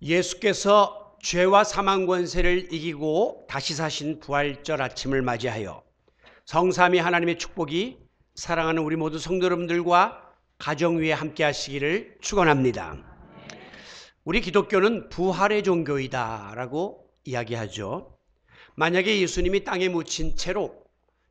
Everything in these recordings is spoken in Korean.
예수께서 죄와 사망 권세를 이기고 다시 사신 부활절 아침을 맞이하여 성삼위 하나님의 축복이 사랑하는 우리 모두 성도 여러분들과 가정 위에 함께 하시기를 축원합니다. 우리 기독교는 부활의 종교이다 라고 이야기하죠. 만약에 예수님이 땅에 묻힌 채로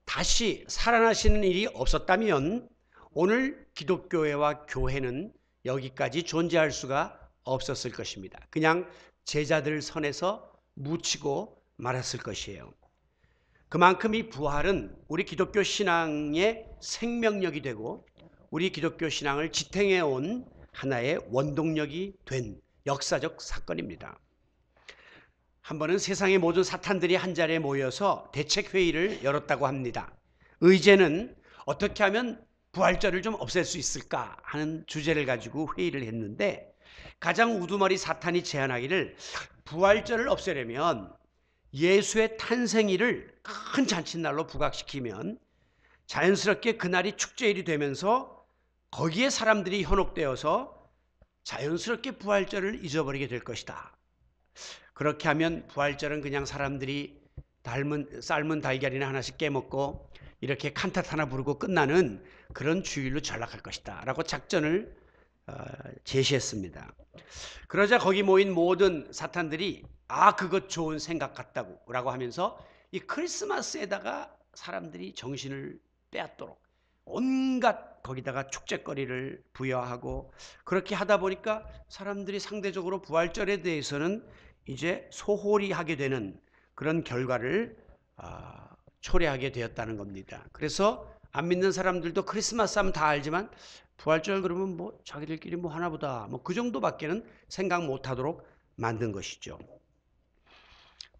다시 살아나시는 일이 없었다면 오늘 기독교회와 교회는 여기까지 존재할 수가 없었을 것입니다. 그냥 제자들 선에서 묻히고 말았을 것이에요. 그만큼 이 부활은 우리 기독교 신앙의 생명력이 되고 우리 기독교 신앙을 지탱해 온 하나의 원동력이 된 역사적 사건입니다. 한 번은 세상의 모든 사탄들이 한자리에 모여서 대책회의를 열었다고 합니다. 의제는 어떻게 하면 부활절을 좀 없앨 수 있을까 하는 주제를 가지고 회의를 했는데, 가장 우두머리 사탄이 제안하기를 부활절을 없애려면 예수의 탄생일을 큰 잔칫날로 부각시키면 자연스럽게 그날이 축제일이 되면서 거기에 사람들이 현혹되어서 자연스럽게 부활절을 잊어버리게 될 것이다. 그렇게 하면 부활절은 그냥 사람들이 삶은 달걀이나 하나씩 깨먹고 이렇게 칸탓 하나 부르고 끝나는 그런 주일로 전락할 것이다 라고 작전을 제시했습니다. 그러자 거기 모인 모든 사탄들이 그것 좋은 생각 같다고 라고 하면서 이 크리스마스에다가 사람들이 정신을 빼앗도록 온갖 거기다가 축제거리를 부여하고, 그렇게 하다 보니까 사람들이 상대적으로 부활절에 대해서는 이제 소홀히 하게 되는 그런 결과를 초래하게 되었다는 겁니다. 그래서 안 믿는 사람들도 크리스마스 하면 다 알지만 부활절 그러면 뭐 자기들끼리 뭐 하나보다 뭐 그 정도밖에는 생각 못하도록 만든 것이죠.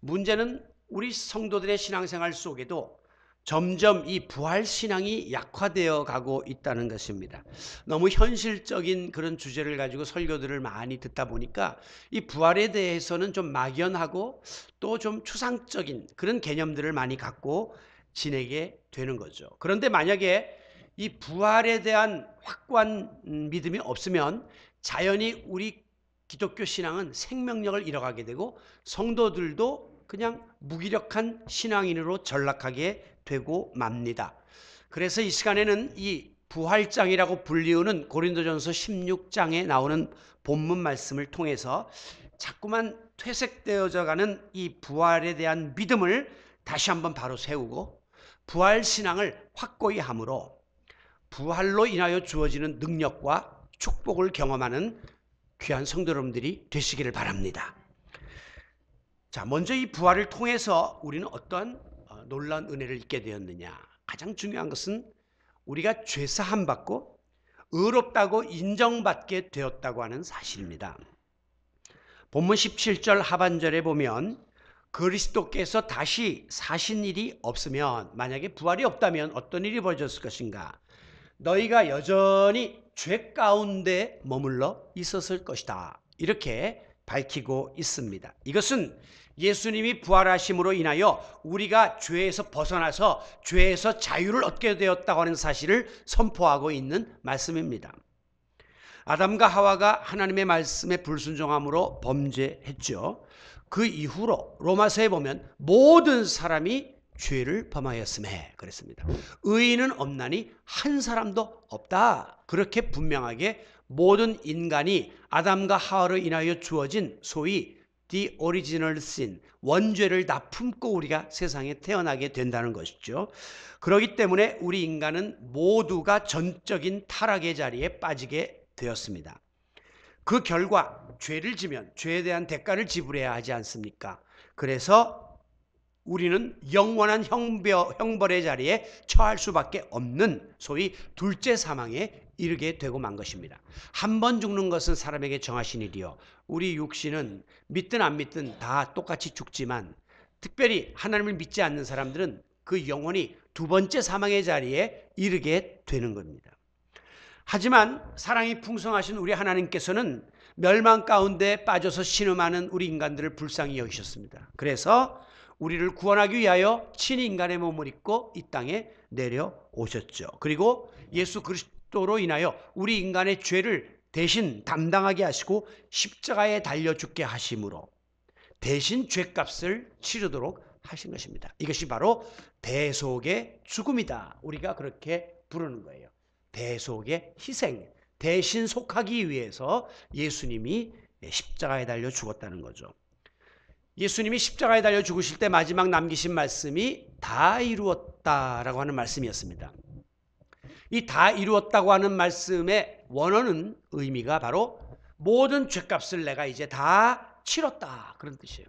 문제는 우리 성도들의 신앙생활 속에도 점점 이 부활 신앙이 약화되어 가고 있다는 것입니다. 너무 현실적인 그런 주제를 가지고 설교들을 많이 듣다 보니까 이 부활에 대해서는 좀 막연하고 또 좀 추상적인 그런 개념들을 많이 갖고 지내게 되는 거죠. 그런데 만약에 이 부활에 대한 확고한 믿음이 없으면 자연히 우리 기독교 신앙은 생명력을 잃어가게 되고 성도들도 그냥 무기력한 신앙인으로 전락하게 되고 맙니다. 그래서 이 시간에는 이 부활장이라고 불리우는 고린도전서 16장에 나오는 본문 말씀을 통해서 자꾸만 퇴색되어져 가는 이 부활에 대한 믿음을 다시 한번 바로 세우고 부활 신앙을 확고히 함으로 부활로 인하여 주어지는 능력과 축복을 경험하는 귀한 성도 여러분들이 되시기를 바랍니다. 자, 먼저 이 부활을 통해서 우리는 어떠한 놀라운 은혜를 입게 되었느냐. 가장 중요한 것은 우리가 죄사함 받고 의롭다고 인정받게 되었다고 하는 사실입니다. 본문 17절 하반절에 보면 그리스도께서 다시 사신 일이 없으면, 만약에 부활이 없다면 어떤 일이 벌어졌을 것인가? 너희가 여전히 죄 가운데 머물러 있었을 것이다. 이렇게 밝히고 있습니다. 이것은 예수님이 부활하심으로 인하여 우리가 죄에서 벗어나서 죄에서 자유를 얻게 되었다고 하는 사실을 선포하고 있는 말씀입니다. 아담과 하와가 하나님의 말씀에 불순종함으로 범죄했죠. 그 이후로 로마서에 보면 모든 사람이 죄를 범하였음에 그랬습니다. 의인은 없나니 한 사람도 없다. 그렇게 분명하게 모든 인간이 아담과 하와로 인하여 주어진 소위 the original sin, 원죄를 다 품고 우리가 세상에 태어나게 된다는 것이죠. 그렇기 때문에 우리 인간은 모두가 전적인 타락의 자리에 빠지게 되었습니다. 그 결과 죄를 지면 죄에 대한 대가를 지불해야 하지 않습니까? 그래서 우리는 영원한 형벌의 자리에 처할 수밖에 없는 소위 둘째 사망에 이르게 되고 만 것입니다. 한 번 죽는 것은 사람에게 정하신 일이요, 우리 육신은 믿든 안 믿든 다 똑같이 죽지만 특별히 하나님을 믿지 않는 사람들은 그 영혼이 두 번째 사망의 자리에 이르게 되는 겁니다. 하지만 사랑이 풍성하신 우리 하나님께서는 멸망 가운데 빠져서 신음하는 우리 인간들을 불쌍히 여기셨습니다. 그래서 우리를 구원하기 위하여 친히 인간의 몸을 입고 이 땅에 내려오셨죠. 그리고 예수 그리스도로 인하여 우리 인간의 죄를 대신 담당하게 하시고 십자가에 달려 죽게 하심으로 대신 죄값을 치르도록 하신 것입니다. 이것이 바로 대속의 죽음이다. 우리가 그렇게 부르는 거예요. 대속의 희생, 대신 속하기 위해서 예수님이 십자가에 달려 죽었다는 거죠. 예수님이 십자가에 달려 죽으실 때 마지막 남기신 말씀이 다 이루었다라고 하는 말씀이었습니다. 이 다 이루었다고 하는 말씀의 원어는 의미가 바로 모든 죄값을 내가 이제 다 치렀다, 그런 뜻이에요.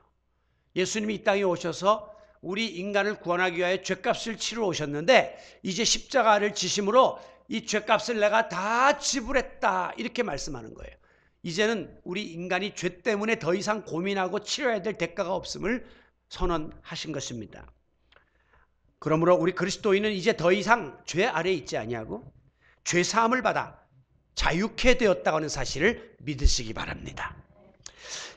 예수님이 이 땅에 오셔서 우리 인간을 구원하기 위하여 죄값을 치러 오셨는데 이제 십자가를 지심으로 이 죄값을 내가 다 지불했다, 이렇게 말씀하는 거예요. 이제는 우리 인간이 죄 때문에 더 이상 고민하고 치러야 될 대가가 없음을 선언하신 것입니다. 그러므로 우리 그리스도인은 이제 더 이상 죄 아래에 있지 아니하고 죄 사함을 받아 자유케 되었다고 하는 사실을 믿으시기 바랍니다.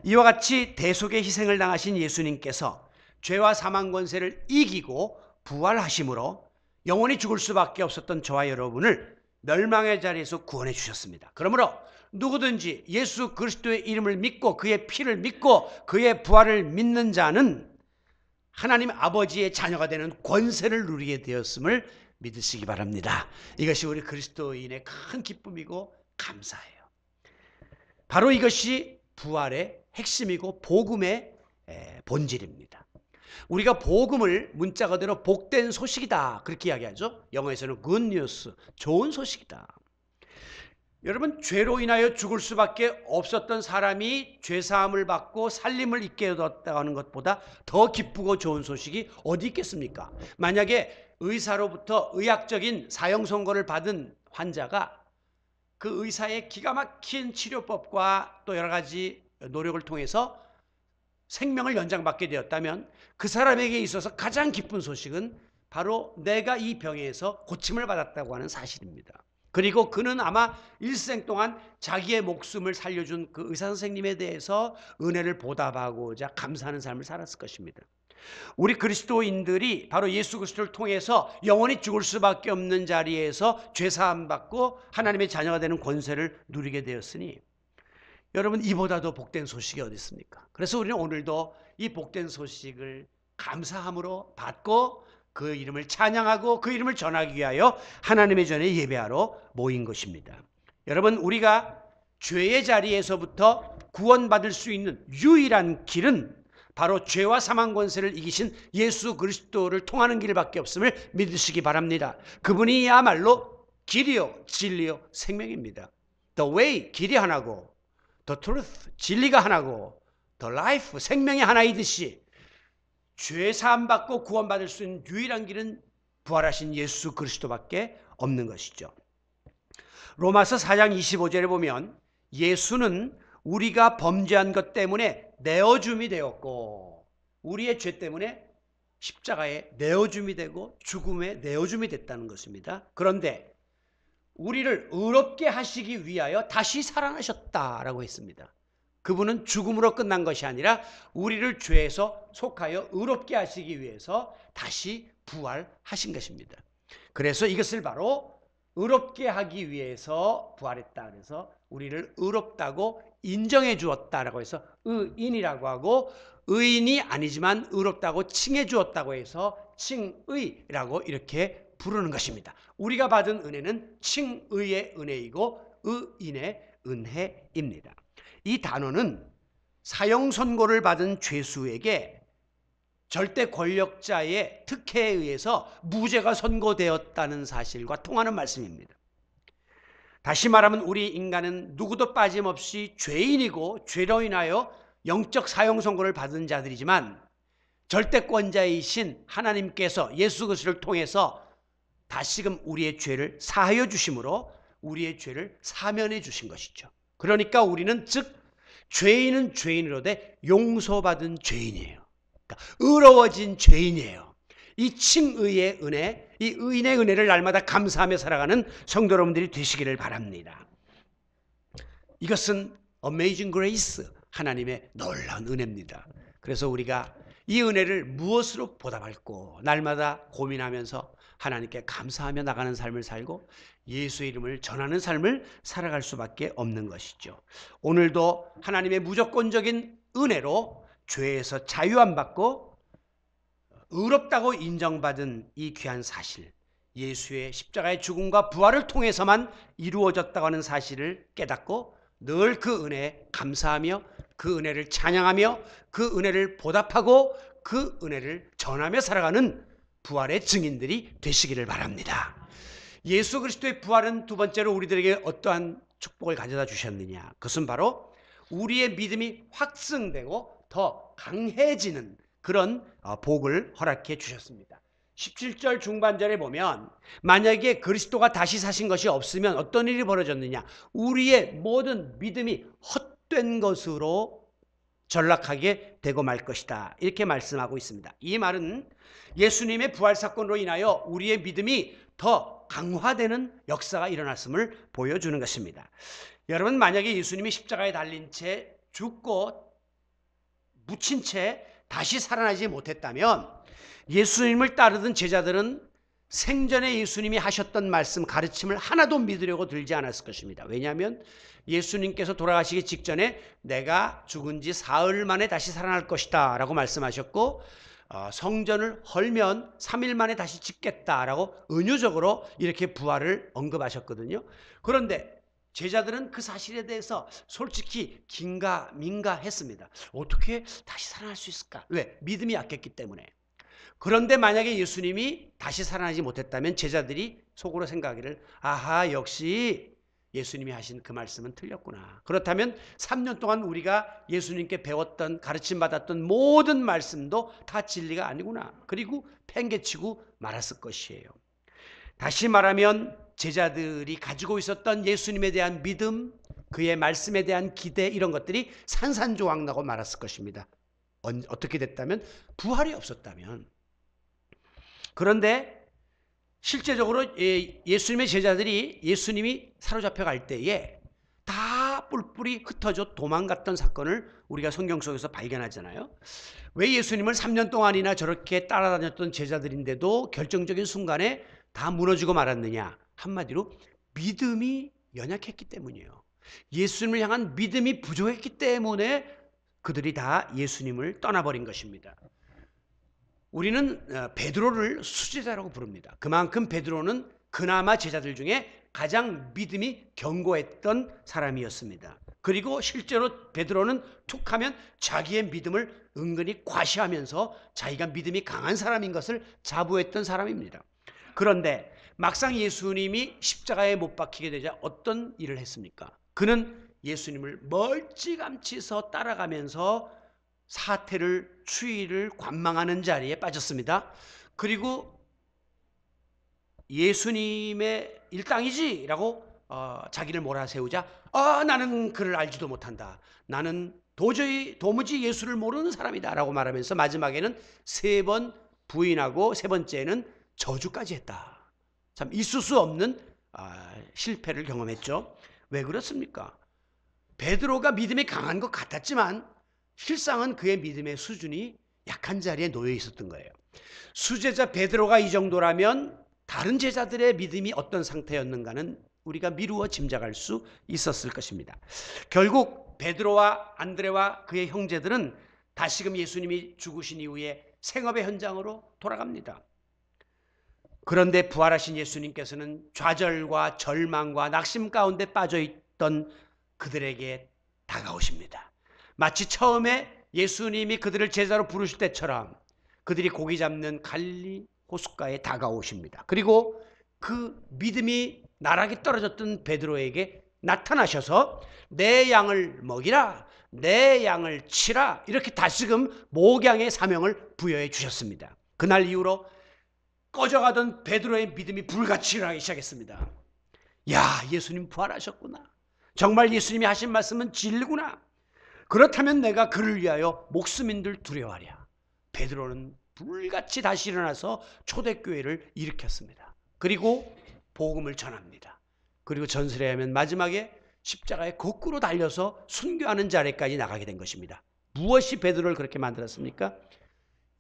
이와 같이 대속의 희생을 당하신 예수님께서 죄와 사망 권세를 이기고 부활하심으로 영원히 죽을 수밖에 없었던 저와 여러분을 멸망의 자리에서 구원해 주셨습니다. 그러므로 누구든지 예수 그리스도의 이름을 믿고 그의 피를 믿고 그의 부활을 믿는 자는 하나님 아버지의 자녀가 되는 권세를 누리게 되었음을 믿으시기 바랍니다. 이것이 우리 그리스도인의 큰 기쁨이고 감사해요. 바로 이것이 부활의 핵심이고 복음의 본질입니다. 우리가 복음을 문자 그대로 복된 소식이다, 그렇게 이야기하죠. 영어에서는 good news, 좋은 소식이다. 여러분, 죄로 인하여 죽을 수밖에 없었던 사람이 죄사함을 받고 살림을 잊게 되었다고 하는 것보다 더 기쁘고 좋은 소식이 어디 있겠습니까? 만약에 의사로부터 의학적인 사형 선고를 받은 환자가 그 의사의 기가 막힌 치료법과 또 여러 가지 노력을 통해서 생명을 연장받게 되었다면 그 사람에게 있어서 가장 기쁜 소식은 바로 내가 이 병에서 고침을 받았다고 하는 사실입니다. 그리고 그는 아마 일생 동안 자기의 목숨을 살려준 그 의사 선생님에 대해서 은혜를 보답하고자 감사하는 삶을 살았을 것입니다. 우리 그리스도인들이 바로 예수 그리스도를 통해서 영원히 죽을 수밖에 없는 자리에서 죄사함 받고 하나님의 자녀가 되는 권세를 누리게 되었으니 여러분, 이보다 더 복된 소식이 어디 있습니까? 그래서 우리는 오늘도 이 복된 소식을 감사함으로 받고 그 이름을 찬양하고 그 이름을 전하기 위하여 하나님의 전에 예배하러 모인 것입니다. 여러분, 우리가 죄의 자리에서부터 구원받을 수 있는 유일한 길은 바로 죄와 사망 권세를 이기신 예수 그리스도를 통하는 길밖에 없음을 믿으시기 바랍니다. 그분이야말로 길이요 진리요 생명입니다. The way, 길이 하나고 The truth, 진리가 하나고 The life, 생명이 하나이듯이 죄 사함 받고 구원받을 수 있는 유일한 길은 부활하신 예수 그리스도밖에 없는 것이죠. 로마서 4장 25절에 보면 예수는 우리가 범죄한 것 때문에 내어줌이 되었고 우리의 죄 때문에 십자가에 내어줌이 되고 죽음에 내어줌이 됐다는 것입니다. 그런데 우리를 의롭게 하시기 위하여 다시 살아나셨다라고 했습니다. 그분은 죽음으로 끝난 것이 아니라 우리를 죄에서 속하여 의롭게 하시기 위해서 다시 부활하신 것입니다. 그래서 이것을 바로 의롭게 하기 위해서 부활했다. 그래서 우리를 의롭다고 인정해 주었다라고 해서 의인이라고 하고, 의인이 아니지만 의롭다고 칭해 주었다고 해서 칭의라고 이렇게 부르는 것입니다. 우리가 받은 은혜는 칭의의 은혜이고 의인의 은혜입니다. 이 단어는 사형 선고를 받은 죄수에게 절대 권력자의 특혜에 의해서 무죄가 선고되었다는 사실과 통하는 말씀입니다. 다시 말하면 우리 인간은 누구도 빠짐없이 죄인이고 죄로 인하여 영적 사형 선고를 받은 자들이지만 절대권자이신 하나님께서 예수 그리스도를 통해서 다시금 우리의 죄를 사하여 주심으로 우리의 죄를 사면해 주신 것이죠. 그러니까 우리는 즉 죄인은 죄인으로되 용서받은 죄인이에요. 그러니까 의로워진 죄인이에요. 이 칭의의 은혜, 이 의인의 은혜를 날마다 감사하며 살아가는 성도 여러분들이 되시기를 바랍니다. 이것은 Amazing Grace, 하나님의 놀라운 은혜입니다. 그래서 우리가 이 은혜를 무엇으로 보답할고 날마다 고민하면서 하나님께 감사하며 나가는 삶을 살고 예수의 이름을 전하는 삶을 살아갈 수밖에 없는 것이죠. 오늘도 하나님의 무조건적인 은혜로 죄에서 자유함 받고 의롭다고 인정받은 이 귀한 사실, 예수의 십자가의 죽음과 부활을 통해서만 이루어졌다고 하는 사실을 깨닫고 늘 그 은혜에 감사하며 그 은혜를 찬양하며 그 은혜를 보답하고 그 은혜를 전하며 살아가는 부활의 증인들이 되시기를 바랍니다. 예수 그리스도의 부활은 두 번째로 우리들에게 어떠한 축복을 가져다 주셨느냐? 그것은 바로 우리의 믿음이 확증되고 더 강해지는 그런 복을 허락해 주셨습니다. 17절 중반절에 보면 만약에 그리스도가 다시 사신 것이 없으면 어떤 일이 벌어졌느냐? 우리의 모든 믿음이 헛된 것으로 전락하게 되고 말 것이다. 이렇게 말씀하고 있습니다. 이 말은 예수님의 부활 사건으로 인하여 우리의 믿음이 더 강화되는 역사가 일어났음을 보여주는 것입니다. 여러분, 만약에 예수님이 십자가에 달린 채 죽고 묻힌 채 다시 살아나지 못했다면 예수님을 따르던 제자들은 생전에 예수님이 하셨던 말씀, 가르침을 하나도 믿으려고 들지 않았을 것입니다. 왜냐하면 예수님께서 돌아가시기 직전에 내가 죽은 지 사흘 만에 다시 살아날 것이다 라고 말씀하셨고, 성전을 헐면 3일 만에 다시 짓겠다라고 은유적으로 이렇게 부활을 언급하셨거든요. 그런데 제자들은 그 사실에 대해서 솔직히 긴가민가 했습니다. 어떻게 다시 살아날 수 있을까? 왜? 믿음이 약했기 때문에. 그런데 만약에 예수님이 다시 살아나지 못했다면 제자들이 속으로 생각하기를, 아하, 역시 예수님이 하신 그 말씀은 틀렸구나. 그렇다면 3년 동안 우리가 예수님께 배웠던, 가르침받았던 모든 말씀도 다 진리가 아니구나. 그리고 팽개치고 말았을 것이에요. 다시 말하면 제자들이 가지고 있었던 예수님에 대한 믿음, 그의 말씀에 대한 기대, 이런 것들이 산산조각나고 말았을 것입니다. 어떻게 됐다면? 부활이 없었다면. 그런데 실제적으로 예수님의 제자들이 예수님이 사로잡혀 갈 때에 다 뿔뿔이 흩어져 도망갔던 사건을 우리가 성경 속에서 발견하잖아요. 왜 예수님을 3년 동안이나 저렇게 따라다녔던 제자들인데도 결정적인 순간에 다 무너지고 말았느냐? 한마디로 믿음이 연약했기 때문이에요. 예수님을 향한 믿음이 부족했기 때문에 그들이 다 예수님을 떠나버린 것입니다. 우리는 베드로를 수제자라고 부릅니다. 그만큼 베드로는 그나마 제자들 중에 가장 믿음이 견고했던 사람이었습니다. 그리고 실제로 베드로는 툭하면 자기의 믿음을 은근히 과시하면서 자기가 믿음이 강한 사람인 것을 자부했던 사람입니다. 그런데 막상 예수님이 십자가에 못 박히게 되자 어떤 일을 했습니까? 그는 예수님을 멀찌감치서 따라가면서 사태를, 추위를 관망하는 자리에 빠졌습니다. 그리고 예수님의 일당이지 라고 자기를 몰아세우자, 나는 그를 알지도 못한다. 나는 도무지 예수를 모르는 사람이다 라고 말하면서 마지막에는 3번 부인하고 3번째는 저주까지 했다. 참 있을 수 없는 실패를 경험했죠. 왜 그렇습니까? 베드로가 믿음이 강한 것 같았지만 실상은 그의 믿음의 수준이 약한 자리에 놓여 있었던 거예요. 수제자 베드로가 이 정도라면 다른 제자들의 믿음이 어떤 상태였는가는 우리가 미루어 짐작할 수 있었을 것입니다. 결국 베드로와 안드레와 그의 형제들은 다시금 예수님이 죽으신 이후에 생업의 현장으로 돌아갑니다. 그런데 부활하신 예수님께서는 좌절과 절망과 낙심 가운데 빠져있던 그들에게 다가오십니다. 마치 처음에 예수님이 그들을 제자로 부르실 때처럼 그들이 고기 잡는 갈릴리 호숫가에 다가오십니다. 그리고 그 믿음이 나락에 떨어졌던 베드로에게 나타나셔서 내 양을 먹이라, 내 양을 치라, 이렇게 다시금 목양의 사명을 부여해 주셨습니다. 그날 이후로 꺼져가던 베드로의 믿음이 불같이 일어나기 시작했습니다. 야, 예수님 부활하셨구나. 정말 예수님이 하신 말씀은 진리구나. 그렇다면 내가 그를 위하여 목숨인들 두려워하랴. 베드로는 불같이 다시 일어나서 초대교회를 일으켰습니다. 그리고 복음을 전합니다. 그리고 전설에 하면 마지막에 십자가에 거꾸로 달려서 순교하는 자리까지 나가게 된 것입니다. 무엇이 베드로를 그렇게 만들었습니까?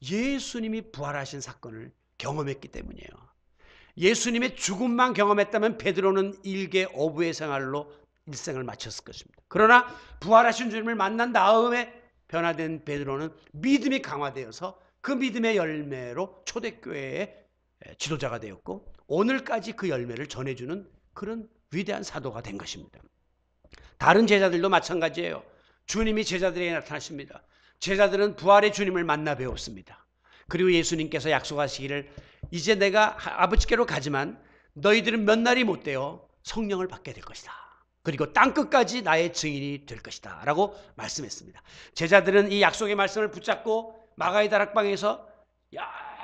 예수님이 부활하신 사건을 경험했기 때문이에요. 예수님의 죽음만 경험했다면 베드로는 일개 어부의 생활로 일생을 마쳤을 것입니다. 그러나 부활하신 주님을 만난 다음에 변화된 베드로는 믿음이 강화되어서 그 믿음의 열매로 초대교회의 지도자가 되었고 오늘까지 그 열매를 전해주는 그런 위대한 사도가 된 것입니다. 다른 제자들도 마찬가지예요. 주님이 제자들에게 나타나십니다. 제자들은 부활의 주님을 만나 배웠습니다. 그리고 예수님께서 약속하시기를 이제 내가 아버지께로 가지만 너희들은 몇 날이 못 되어 성령을 받게 될 것이다. 그리고 땅끝까지 나의 증인이 될 것이다 라고 말씀했습니다. 제자들은 이 약속의 말씀을 붙잡고 마가의 다락방에서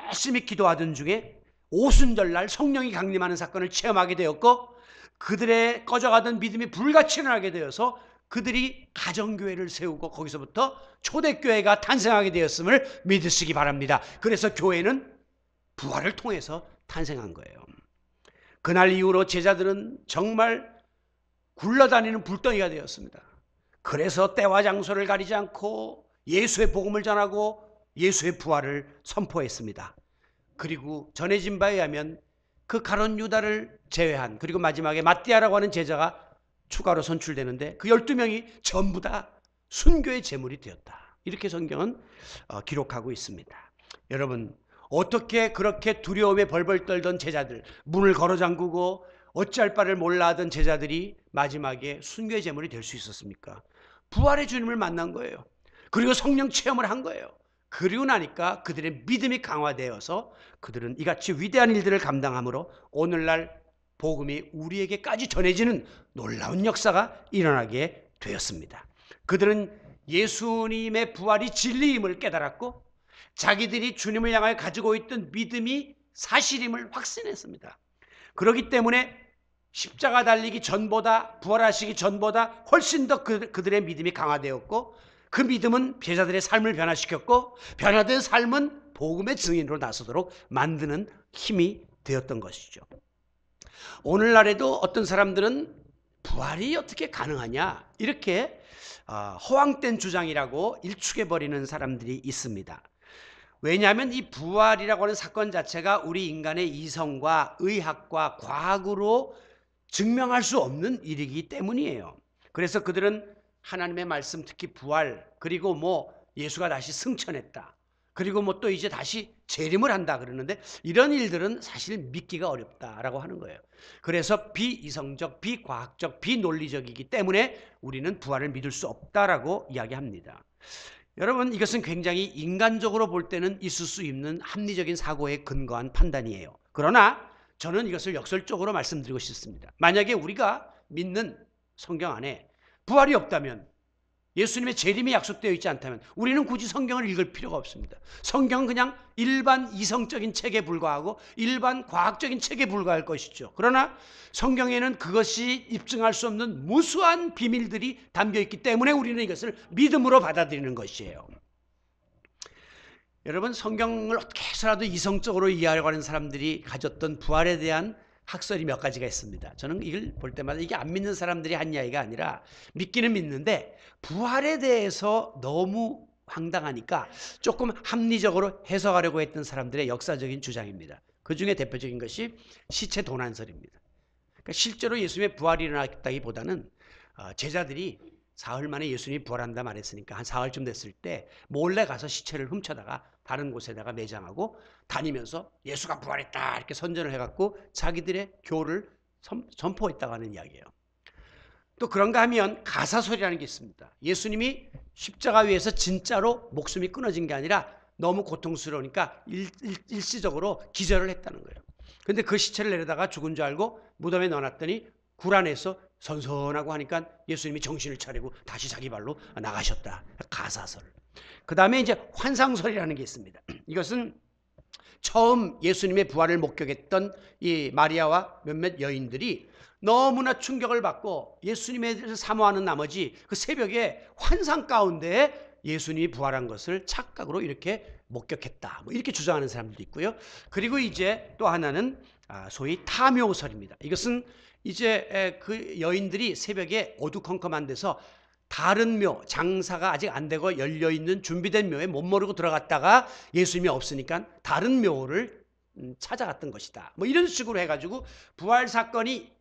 열심히 기도하던 중에 오순절날 성령이 강림하는 사건을 체험하게 되었고 그들의 꺼져가던 믿음이 불같이 일어나게 되어서 그들이 가정교회를 세우고 거기서부터 초대교회가 탄생하게 되었음을 믿으시기 바랍니다. 그래서 교회는 부활을 통해서 탄생한 거예요. 그날 이후로 제자들은 정말 굴러다니는 불덩이가 되었습니다. 그래서 때와 장소를 가리지 않고 예수의 복음을 전하고 예수의 부활을 선포했습니다. 그리고 전해진 바에 의하면 그 가룟 유다를 제외한 그리고 마지막에 마띠아라고 하는 제자가 추가로 선출되는데 그 12명이 전부 다 순교의 제물이 되었다. 이렇게 성경은 기록하고 있습니다. 여러분 어떻게 그렇게 두려움에 벌벌 떨던 제자들, 문을 걸어 잠그고 어찌할 바를 몰라 하던 제자들이 마지막에 순교의 제물이 될 수 있었습니까? 부활의 주님을 만난 거예요. 그리고 성령 체험을 한 거예요. 그리고 나니까 그들의 믿음이 강화되어서 그들은 이같이 위대한 일들을 감당함으로 오늘날 복음이 우리에게까지 전해지는 놀라운 역사가 일어나게 되었습니다. 그들은 예수님의 부활이 진리임을 깨달았고 자기들이 주님을 향하여 가지고 있던 믿음이 사실임을 확신했습니다. 그렇기 때문에 십자가 달리기 전보다 부활하시기 전보다 훨씬 더 그들의 믿음이 강화되었고 그 믿음은 제자들의 삶을 변화시켰고 변화된 삶은 복음의 증인으로 나서도록 만드는 힘이 되었던 것이죠. 오늘날에도 어떤 사람들은 부활이 어떻게 가능하냐 이렇게 허황된 주장이라고 일축해버리는 사람들이 있습니다. 왜냐하면 이 부활이라고 하는 사건 자체가 우리 인간의 이성과 의학과 과학으로 증명할 수 없는 일이기 때문이에요. 그래서 그들은 하나님의 말씀 특히 부활 그리고 예수가 다시 승천했다. 그리고 또 이제 다시 재림을 한다 그러는데 이런 일들은 사실 믿기가 어렵다라고 하는 거예요. 그래서 비이성적, 비과학적, 비논리적이기 때문에 우리는 부활을 믿을 수 없다라고 이야기합니다. 여러분 이것은 굉장히 인간적으로 볼 때는 있을 수 있는 합리적인 사고에 근거한 판단이에요. 그러나 저는 이것을 역설적으로 말씀드리고 싶습니다. 만약에 우리가 믿는 성경 안에 부활이 없다면 예수님의 재림이 약속되어 있지 않다면 우리는 굳이 성경을 읽을 필요가 없습니다. 성경은 그냥 일반 이성적인 책에 불과하고 일반 과학적인 책에 불과할 것이죠. 그러나 성경에는 그것이 입증할 수 없는 무수한 비밀들이 담겨있기 때문에 우리는 이것을 믿음으로 받아들이는 것이에요. 여러분 성경을 어떻게 해서라도 이성적으로 이해하려고 하는 사람들이 가졌던 부활에 대한 학설이 몇 가지가 있습니다. 저는 이걸 볼 때마다 이게 안 믿는 사람들이 한 이야기가 아니라 믿기는 믿는데 부활에 대해서 너무 황당하니까 조금 합리적으로 해석하려고 했던 사람들의 역사적인 주장입니다. 그 중에 대표적인 것이 시체 도난설입니다. 그러니까 실제로 예수님의 부활이 일어났다기보다는 제자들이 사흘 만에 예수님이 부활한다 말했으니까 한 사흘쯤 됐을 때 몰래 가서 시체를 훔쳐다가 다른 곳에다가 매장하고 다니면서 예수가 부활했다 이렇게 선전을 해갖고 자기들의 교를 선포했다고 하는 이야기예요. 또 그런가 하면 가사설이라는 게 있습니다. 예수님이 십자가 위에서 진짜로 목숨이 끊어진 게 아니라 너무 고통스러우니까 일시적으로 기절을 했다는 거예요. 그런데 그 시체를 내려다가 죽은 줄 알고 무덤에 넣어놨더니 굴 안에서 선선하고 하니까 예수님이 정신을 차리고 다시 자기 발로 나가셨다. 가사설. 그 다음에 이제 환상설이라는 게 있습니다. 이것은 처음 예수님의 부활을 목격했던 이 마리아와 몇몇 여인들이 너무나 충격을 받고 예수님에 대해서 사모하는 나머지 그 새벽에 환상 가운데 예수님이 부활한 것을 착각으로 이렇게 목격했다. 이렇게 주장하는 사람들도 있고요. 그리고 이제 또 하나는 소위 타묘설입니다. 이것은 이제 그 여인들이 새벽에 어두컴컴한 데서 다른 묘, 장사가 아직 안 되고 열려있는 준비된 묘에 못 모르고 들어갔다가 예수님이 없으니까 다른 묘를 찾아갔던 것이다. 뭐 이런 식으로 해가지고 부활 사건이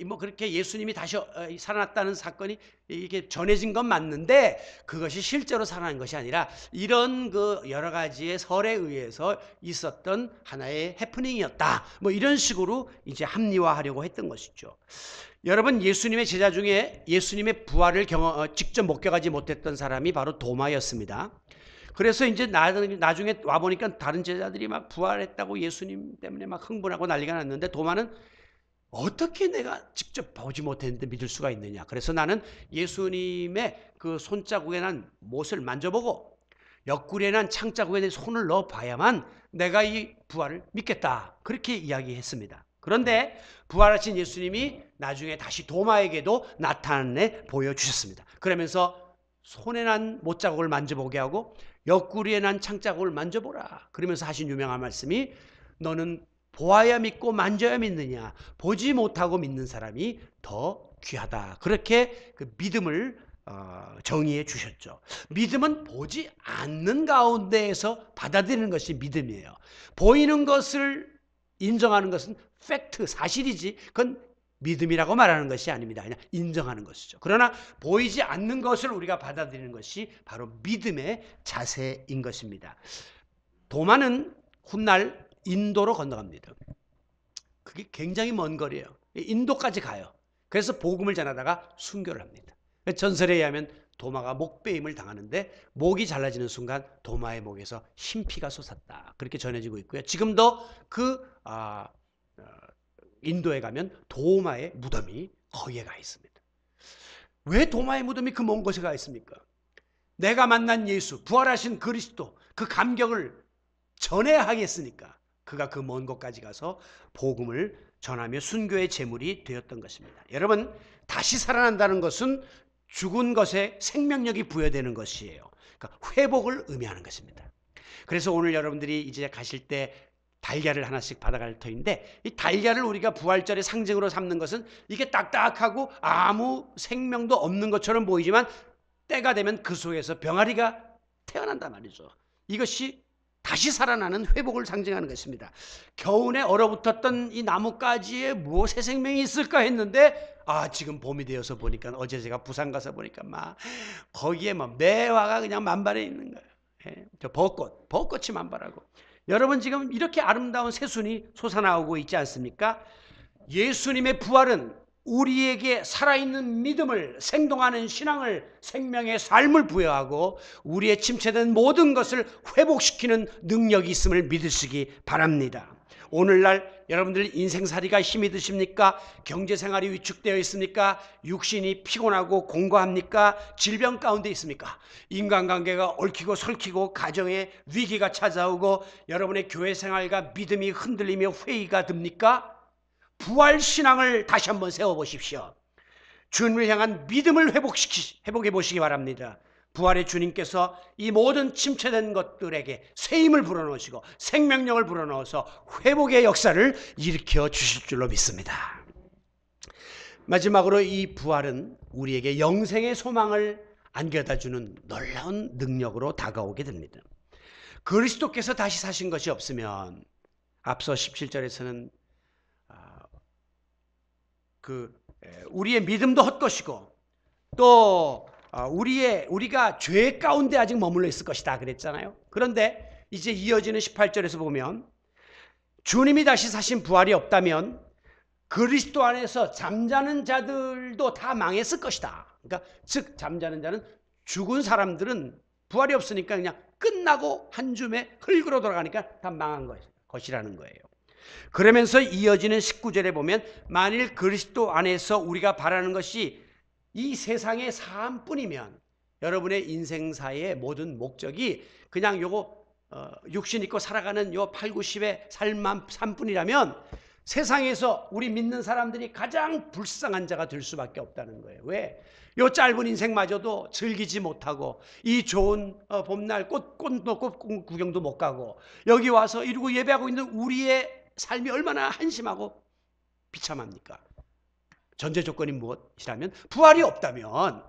뭐 그렇게 예수님이 다시 살아났다는 사건이 이게 전해진 건 맞는데 그것이 실제로 살아난 것이 아니라 이런 그 여러 가지의 설에 의해서 있었던 하나의 해프닝이었다. 뭐 이런 식으로 이제 합리화하려고 했던 것이죠. 여러분, 예수님의 제자 중에 예수님의 부활을 직접 목격하지 못했던 사람이 바로 도마였습니다. 그래서 이제 나중에 와보니까 다른 제자들이 막 부활했다고 예수님 때문에 막 흥분하고 난리가 났는데 도마는 어떻게 내가 직접 보지 못했는데 믿을 수가 있느냐. 그래서 나는 예수님의 그 손자국에 난 못을 만져보고 옆구리에 난 창자국에 내 손을 넣어봐야만 내가 이 부활을 믿겠다. 그렇게 이야기했습니다. 그런데 부활하신 예수님이 나중에 다시 도마에게도 나타내 보여주셨습니다. 그러면서 손에 난 못자국을 만져보게 하고 옆구리에 난 창자국을 만져보라. 그러면서 하신 유명한 말씀이 너는 보아야 믿고 만져야 믿느냐. 보지 못하고 믿는 사람이 더 귀하다. 그렇게 그 믿음을 정의해 주셨죠. 믿음은 보지 않는 가운데에서 받아들이는 것이 믿음이에요. 보이는 것을 인정하는 것은 팩트, 사실이지 그건 믿음이라고 말하는 것이 아닙니다. 그냥 인정하는 것이죠. 그러나 보이지 않는 것을 우리가 받아들이는 것이 바로 믿음의 자세인 것입니다. 도마는 훗날 인도로 건너갑니다. 그게 굉장히 먼 거리예요. 인도까지 가요. 그래서 복음을 전하다가 순교를 합니다. 전설에 의하면 도마가 목베임을 당하는데 목이 잘라지는 순간 도마의 목에서 흰피가 솟았다. 그렇게 전해지고 있고요. 지금도 그 인도에 가면 도마의 무덤이 거기에 가 있습니다. 왜 도마의 무덤이 그 먼 곳에 가 있습니까? 내가 만난 예수, 부활하신 그리스도, 그 감격을 전해야 하겠으니까 그가 그 먼 곳까지 가서 복음을 전하며 순교의 제물이 되었던 것입니다. 여러분, 다시 살아난다는 것은 죽은 것에 생명력이 부여되는 것이에요. 그러니까 회복을 의미하는 것입니다. 그래서 오늘 여러분들이 이제 가실 때 달걀을 하나씩 받아갈 터인데 이 달걀을 우리가 부활절의 상징으로 삼는 것은 이게 딱딱하고 아무 생명도 없는 것처럼 보이지만 때가 되면 그 속에서 병아리가 태어난단 말이죠. 이것이 다시 살아나는 회복을 상징하는 것입니다. 겨우내 얼어붙었던 이 나뭇가지에 무엇의 생명이 있을까 했는데 지금 봄이 되어서 보니까 어제 제가 부산 가서 보니까 막 거기에 뭐 매화가 그냥 만발해 있는 거예요. 저 벚꽃이 만발하고. 여러분, 지금 이렇게 아름다운 새순이 솟아나오고 있지 않습니까? 예수님의 부활은 우리에게 살아있는 믿음을, 생동하는 신앙을, 생명의 삶을 부여하고 우리의 침체된 모든 것을 회복시키는 능력이 있음을 믿으시기 바랍니다. 오늘날 여러분들 인생살이가 힘이 드십니까? 경제생활이 위축되어 있습니까? 육신이 피곤하고 공고합니까? 질병 가운데 있습니까? 인간관계가 얽히고 설키고 가정에 위기가 찾아오고 여러분의 교회생활과 믿음이 흔들리며 회의가 듭니까? 부활신앙을 다시 한번 세워보십시오. 주님을 향한 믿음을 회복해 보시기 바랍니다. 부활의 주님께서 이 모든 침체된 것들에게 새 힘을 불어넣으시고 생명력을 불어넣어서 회복의 역사를 일으켜 주실 줄로 믿습니다. 마지막으로 이 부활은 우리에게 영생의 소망을 안겨다주는 놀라운 능력으로 다가오게 됩니다. 그리스도께서 다시 사신 것이 없으면 앞서 17절에서는 우리의 믿음도 헛것이고 또 우리가 죄 가운데 아직 머물러 있을 것이다 그랬잖아요. 그런데 이제 이어지는 18절에서 보면 주님이 다시 사신 부활이 없다면 그리스도 안에서 잠자는 자들도 다 망했을 것이다. 그러니까 즉 잠자는 자는 죽은 사람들은 부활이 없으니까 그냥 끝나고 한 줌에 흙으로 돌아가니까 다 망한 것이라는 거예요. 그러면서 이어지는 19절에 보면 만일 그리스도 안에서 우리가 바라는 것이 이 세상의 삶뿐이면 여러분의 인생사의 모든 목적이 그냥 요거 육신 있고 살아가는 요 8, 90의 삶뿐이라면 세상에서 우리 믿는 사람들이 가장 불쌍한 자가 될 수밖에 없다는 거예요. 왜? 요 짧은 인생마저도 즐기지 못하고 이 좋은 봄날 꽃 구경도 못 가고 여기 와서 이러고 예배하고 있는 우리의 삶이 얼마나 한심하고 비참합니까? 전제 조건이 무엇이라면 부활이 없다면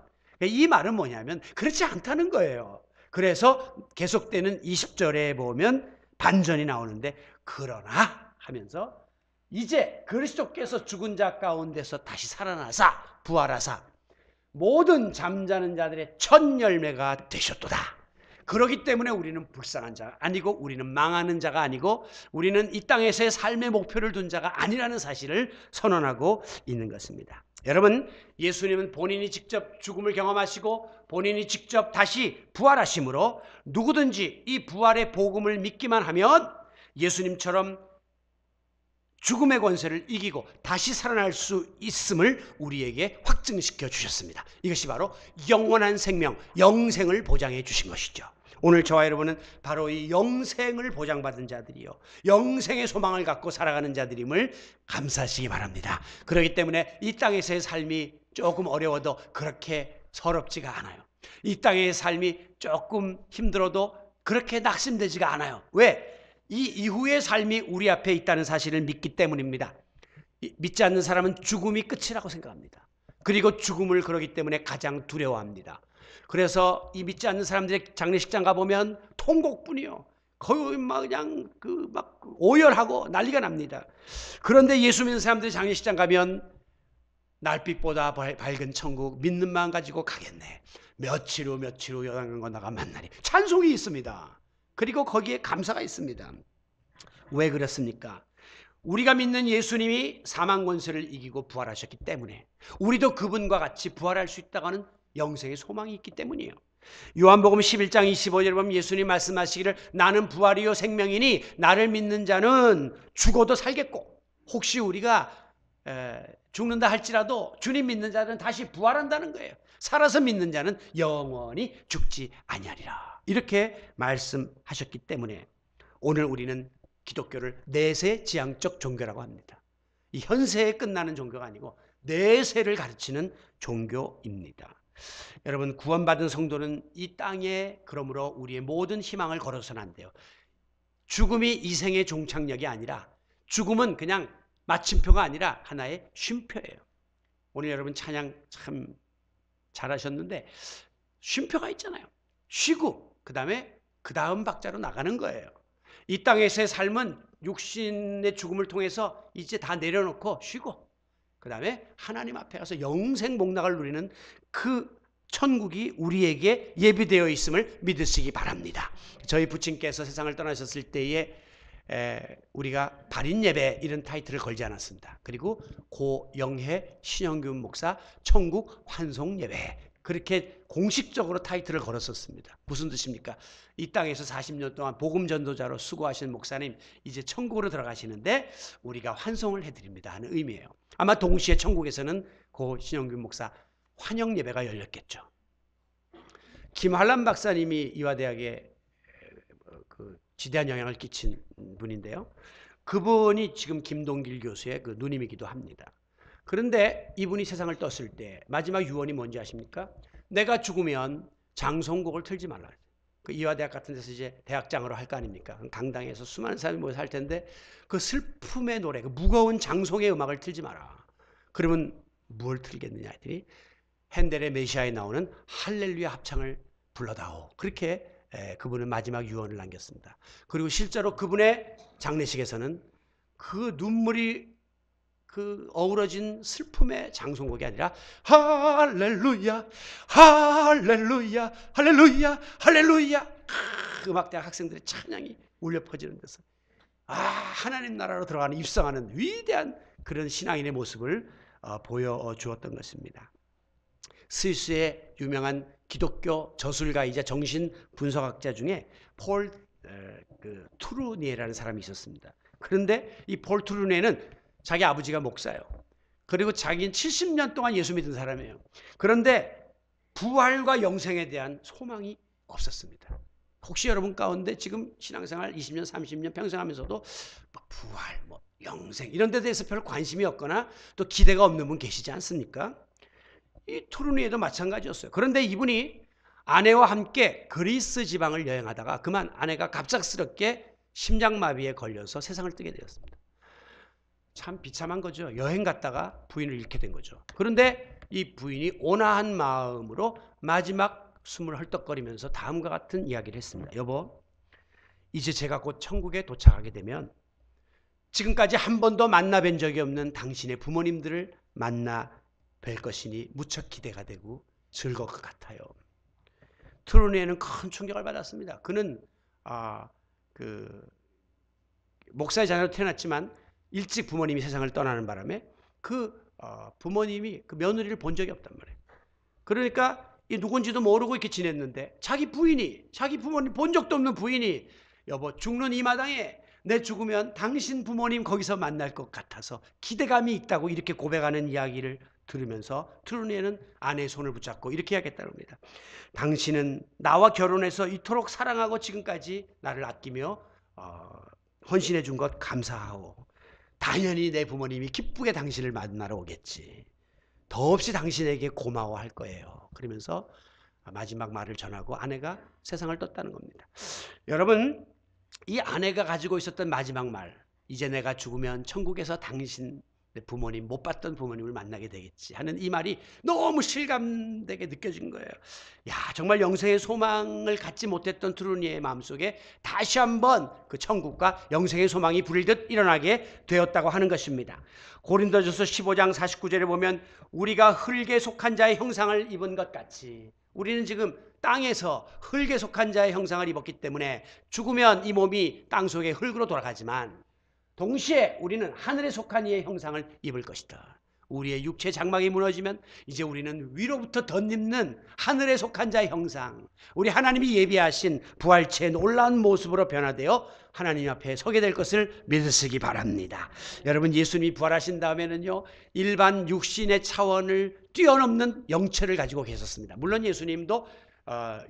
이 말은 뭐냐면 그렇지 않다는 거예요. 그래서 계속되는 20절에 보면 반전이 나오는데 그러나 하면서 이제 그리스도께서 죽은 자 가운데서 다시 살아나사 부활하사 모든 잠자는 자들의 첫 열매가 되셨도다. 그렇기 때문에 우리는 불쌍한 자가 아니고 우리는 망하는 자가 아니고 우리는 이 땅에서의 삶의 목표를 둔 자가 아니라는 사실을 선언하고 있는 것입니다. 여러분, 예수님은 본인이 직접 죽음을 경험하시고 본인이 직접 다시 부활하심으로 누구든지 이 부활의 복음을 믿기만 하면 예수님처럼 죽음의 권세를 이기고 다시 살아날 수 있음을 우리에게 확증시켜 주셨습니다. 이것이 바로 영원한 생명, 영생을 보장해 주신 것이죠. 오늘 저와 여러분은 바로 이 영생을 보장받은 자들이요, 영생의 소망을 갖고 살아가는 자들임을 감사하시기 바랍니다. 그렇기 때문에 이 땅에서의 삶이 조금 어려워도 그렇게 서럽지가 않아요. 이 땅의 삶이 조금 힘들어도 그렇게 낙심되지가 않아요. 왜? 이 이후의 삶이 우리 앞에 있다는 사실을 믿기 때문입니다. 믿지 않는 사람은 죽음이 끝이라고 생각합니다. 그리고 죽음을 그러기 때문에 가장 두려워합니다. 그래서 이 믿지 않는 사람들의 장례식장 가보면 통곡뿐이요. 거의 막 그냥 막 오열하고 난리가 납니다. 그런데 예수 믿는 사람들의 장례식장 가면 날빛보다 밝은 천국 믿는 마음 가지고 가겠네. 며칠 후 요단강 건너가 만나리. 찬송이 있습니다. 그리고 거기에 감사가 있습니다. 왜 그렇습니까? 우리가 믿는 예수님이 사망 권세를 이기고 부활하셨기 때문에 우리도 그분과 같이 부활할 수 있다고 하는 영생의 소망이 있기 때문이에요. 요한복음 11장 25절에 보면 예수님 말씀하시기를 나는 부활이요 생명이니 나를 믿는 자는 죽어도 살겠고, 혹시 우리가 죽는다 할지라도 주님 믿는 자는 다시 부활한다는 거예요. 살아서 믿는 자는 영원히 죽지 아니하리라. 이렇게 말씀하셨기 때문에 오늘 우리는 기독교를 내세 지향적 종교라고 합니다. 이 현세에 끝나는 종교가 아니고 내세를 가르치는 종교입니다. 여러분, 구원받은 성도는 이 땅에 그러므로 우리의 모든 희망을 걸어서는 안 돼요. 죽음이 이 생의 종착역이 아니라, 죽음은 그냥 마침표가 아니라 하나의 쉼표예요. 오늘 여러분 찬양 참 잘하셨는데 쉼표가 있잖아요. 쉬고 그 다음 박자로 나가는 거예요. 이 땅에서의 삶은 육신의 죽음을 통해서 이제 다 내려놓고 쉬고 그 다음에 하나님 앞에 가서 영생 복락을 누리는 그 천국이 우리에게 예비되어 있음을 믿으시기 바랍니다. 저희 부친께서 세상을 떠나셨을 때에 우리가 발인예배 이런 타이틀을 걸지 않았습니다. 그리고 고영해 신영균 목사 천국 환송예배, 그렇게 공식적으로 타이틀을 걸었었습니다. 무슨 뜻입니까? 이 땅에서 40년 동안 복음 전도자로 수고하신 목사님 이제 천국으로 들어가시는데 우리가 환송을 해드립니다 하는 의미예요. 아마 동시에 천국에서는 고 신영균 목사 환영 예배가 열렸겠죠. 김한란 박사님이 이화대학에 지대한 영향을 끼친 분인데요. 그분이 지금 김동길 교수의 그 누님이기도 합니다. 그런데 이분이 세상을 떴을 때 마지막 유언이 뭔지 아십니까? 내가 죽으면 장송곡을 틀지 말라. 그 이화대학 같은 데서 이제 대학장으로 할 거 아닙니까? 강당에서 수많은 사람이 모여서 할 텐데 그 슬픔의 노래, 그 무거운 장송의 음악을 틀지 마라. 그러면 뭘 틀겠느냐 했더니 핸델의 메시아에 나오는 할렐루야 합창을 불러다오. 그렇게 그분은 마지막 유언을 남겼습니다. 그리고 실제로 그분의 장례식에서는 그 눈물이 어우러진 슬픔의 장송곡이 아니라 할렐루야 할렐루야 할렐루야 할렐루야, 음악대학 학생들의 찬양이 울려 퍼지는 데서 하나님 나라로 들어가는 입성하는 위대한 그런 신앙인의 모습을 보여주었던 것입니다. 스위스의 유명한 기독교 저술가이자 정신 분석학자 중에 폴 투르니에라는 사람이 있었습니다. 그런데 이 폴 투르니에는 자기 아버지가 목사예요. 그리고 자기는 70년 동안 예수 믿은 사람이에요. 그런데 부활과 영생에 대한 소망이 없었습니다. 혹시 여러분 가운데 지금 신앙생활 20년, 30년 평생 하면서도 부활, 영생 이런 데 대해서 별 관심이 없거나 또 기대가 없는 분 계시지 않습니까? 이 투르니에도 마찬가지였어요. 그런데 이분이 아내와 함께 그리스 지방을 여행하다가 그만 아내가 갑작스럽게 심장마비에 걸려서 세상을 뜨게 되었습니다. 참 비참한 거죠. 여행 갔다가 부인을 잃게 된 거죠. 그런데 이 부인이 온화한 마음으로 마지막 숨을 헐떡거리면서 다음과 같은 이야기를 했습니다. 여보, 이제 제가 곧 천국에 도착하게 되면 지금까지 한 번도 만나뵌 적이 없는 당신의 부모님들을 만나 뵐 것이니 무척 기대가 되고 즐거울 것 같아요. 트루니에는 큰 충격을 받았습니다. 그는 목사의 자녀로 태어났지만 일찍 부모님이 세상을 떠나는 바람에 부모님이 그 며느리를 본 적이 없단 말이에요. 그러니까 이 누군지도 모르고 이렇게 지냈는데 자기 부모님 본 적도 없는 부인이 여보 죽는 이 마당에 내 죽으면 당신 부모님 거기서 만날 것 같아서 기대감이 있다고 이렇게 고백하는 이야기를 들으면서 트루니에는 아내의 손을 붙잡고 이렇게 이야기했다는 겁니다. 당신은 나와 결혼해서 이토록 사랑하고 지금까지 나를 아끼며 헌신해 준 것 감사하오. 당연히 내 부모님이 기쁘게 당신을 만나러 오겠지. 더없이 당신에게 고마워할 거예요. 그러면서 마지막 말을 전하고 아내가 세상을 떴다는 겁니다. 여러분, 이 아내가 가지고 있었던 마지막 말, 이제 내가 죽으면 천국에서 당신 내 부모님, 못 봤던 부모님을 만나게 되겠지 하는 이 말이 너무 실감되게 느껴진 거예요. 야, 정말 영생의 소망을 갖지 못했던 트루니의 마음속에 다시 한번 그 천국과 영생의 소망이 불일듯 일어나게 되었다고 하는 것입니다. 고린도전서 15장 49절에 보면 우리가 흙에 속한 자의 형상을 입은 것 같이, 우리는 지금 땅에서 흙에 속한 자의 형상을 입었기 때문에 죽으면 이 몸이 땅 속의 흙으로 돌아가지만 동시에 우리는 하늘에 속한 이의 형상을 입을 것이다. 우리의 육체 장막이 무너지면 이제 우리는 위로부터 덧입는 하늘에 속한 자의 형상, 우리 하나님이 예비하신 부활체의 놀라운 모습으로 변화되어 하나님 앞에 서게 될 것을 믿으시기 바랍니다. 여러분, 예수님이 부활하신 다음에는요, 일반 육신의 차원을 뛰어넘는 영체를 가지고 계셨습니다. 물론 예수님도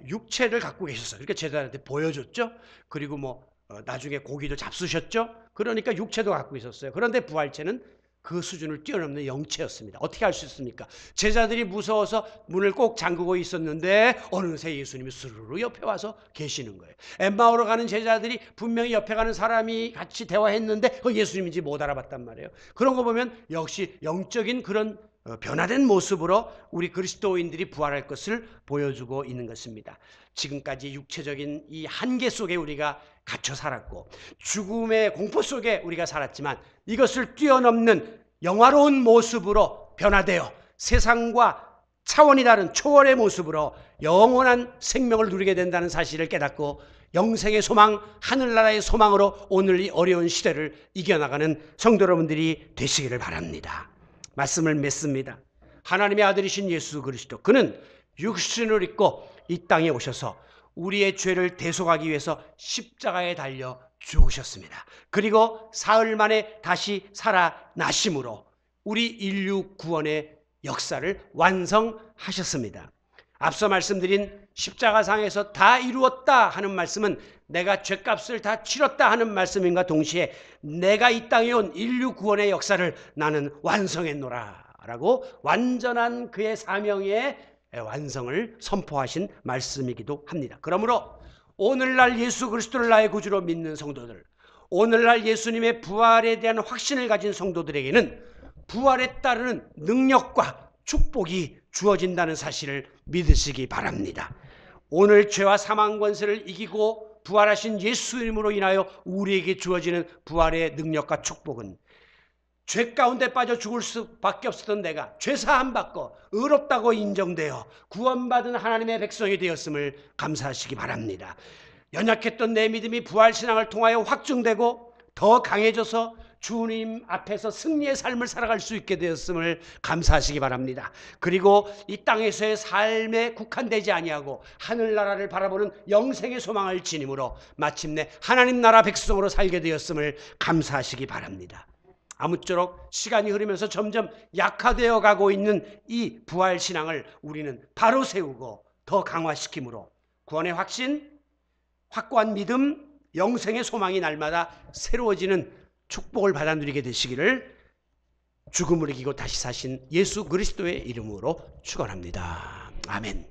육체를 갖고 계셨어요. 그러니까 제자들한테 보여줬죠. 그리고 나중에 고기도 잡수셨죠. 그러니까 육체도 갖고 있었어요. 그런데 부활체는 그 수준을 뛰어넘는 영체였습니다. 어떻게 할 수 있습니까? 제자들이 무서워서 문을 꼭 잠그고 있었는데 어느새 예수님이 스르르 옆에 와서 계시는 거예요. 엠마오로 가는 제자들이 분명히 옆에 가는 사람이 같이 대화했는데 예수님인지 못 알아봤단 말이에요. 그런 거 보면 역시 영적인 그런 변화된 모습으로 우리 그리스도인들이 부활할 것을 보여주고 있는 것입니다. 지금까지 육체적인 이 한계 속에 우리가 갇혀 살았고 죽음의 공포 속에 우리가 살았지만 이것을 뛰어넘는 영화로운 모습으로 변화되어 세상과 차원이 다른 초월의 모습으로 영원한 생명을 누리게 된다는 사실을 깨닫고 영생의 소망, 하늘나라의 소망으로 오늘 이 어려운 시대를 이겨나가는 성도 여러분들이 되시기를 바랍니다. 말씀을 맺습니다. 하나님의 아들이신 예수 그리스도, 그는 육신을 입고 이 땅에 오셔서 우리의 죄를 대속하기 위해서 십자가에 달려 죽으셨습니다. 그리고 사흘 만에 다시 살아나심으로 우리 인류 구원의 역사를 완성하셨습니다. 앞서 말씀드린 십자가상에서 다 이루었다 하는 말씀은 내가 죄값을 다 치렀다 하는 말씀인가 동시에 내가 이 땅에 온 인류 구원의 역사를 나는 완성했노라 라고 완전한 그의 사명의 완성을 선포하신 말씀이기도 합니다. 그러므로 오늘날 예수 그리스도를 나의 구주로 믿는 성도들, 오늘날 예수님의 부활에 대한 확신을 가진 성도들에게는 부활에 따르는 능력과 축복이 주어진다는 사실을 믿으시기 바랍니다. 오늘 죄와 사망 권세를 이기고 부활하신 예수 이름으로 인하여 우리에게 주어지는 부활의 능력과 축복은 죄 가운데 빠져 죽을 수밖에 없었던 내가 죄사함 받고 의롭다고 인정되어 구원받은 하나님의 백성이 되었음을 감사하시기 바랍니다. 연약했던 내 믿음이 부활신앙을 통하여 확증되고 더 강해져서 주님 앞에서 승리의 삶을 살아갈 수 있게 되었음을 감사하시기 바랍니다. 그리고 이 땅에서의 삶에 국한되지 아니하고 하늘나라를 바라보는 영생의 소망을 지님으로 마침내 하나님 나라 백성으로 살게 되었음을 감사하시기 바랍니다. 아무쪼록 시간이 흐르면서 점점 약화되어 가고 있는 이 부활신앙을 우리는 바로 세우고 더 강화시킴으로 구원의 확신, 확고한 믿음, 영생의 소망이 날마다 새로워지는 축복을 받아 누리게 되시기를 죽음을 이기고 다시 사신 예수 그리스도의 이름으로 축원합니다. 아멘.